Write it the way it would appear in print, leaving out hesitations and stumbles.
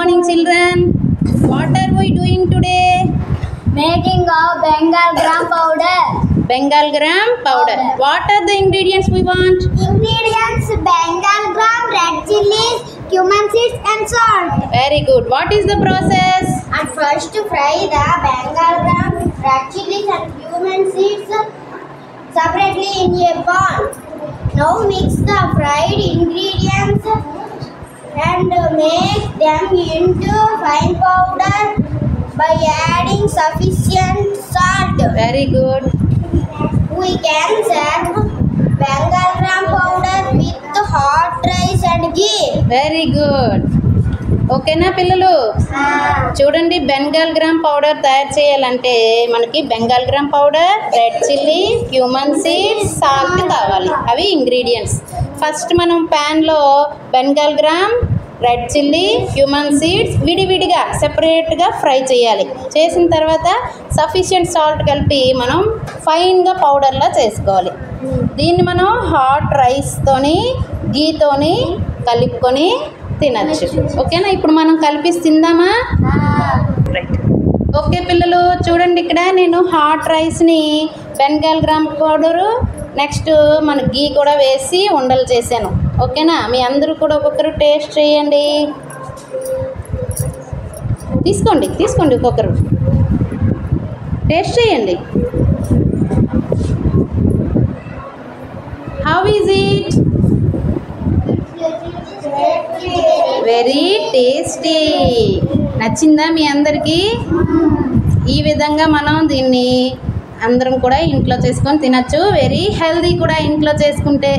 morning, children. What are we doing today? Making a Bengal gram powder. Bengal gram powder. What are the ingredients we want? Ingredients: Bengal gram, red chilies, cumin seeds, and salt. Very good. What is the process? And first fry the Bengal gram, red chilies, and cumin seeds separately in a pan. Now mix the fried ingredients and make them into fine powder by adding sufficient salt. Very good. We can serve Bengal gram powder with hot rice and ghee. Very good. ఓకేనా పిల్లలు? చూడండి, Bengal gram powder తయారు చేయాలంటే మనకి Bengal gram powder, red chilli, cumin seeds, salt కావాలి. అవి ingredients. First మనం ప్యాన్లో Bengal gram, red chilli, cumin seeds విడివిడిగా సెపరేట్గా ఫ్రై చేయాలి. చేసిన తర్వాత సఫిషియంట్ సాల్ట్ కలిపి మనం ఫైన్గా పౌడర్లా చేసుకోవాలి. దీన్ని మనం హాట్ రైస్తోని, గీతోని కలుపుకొని తినచ్చు. ఓకేనా? ఇప్పుడు మనం కలిపి తిందామా? రైట్. ఓకే పిల్లలు, చూడండి, ఇక్కడ నేను హాట్ రైస్ని బెంగాల్ గ్రామ్ పౌడరు నెక్స్ట్ మన గీ కూడా వేసి ఉండలు చేశాను. ఓకేనా? మీ అందరూ కూడా ఒక్కొక్కరు టేస్ట్ చేయండి. తీసుకోండి ఒక్కొక్కరు టేస్ట్ చేయండి. How is it? Very tasty. నచ్చిందా మీ అందరికీ? ఈ విధంగా మనం దీన్ని అందరం కూడా ఇంట్లో చేసుకొని తినచ్చు. వెరీ హెల్దీ కూడా ఇంట్లో చేసుకుంటే.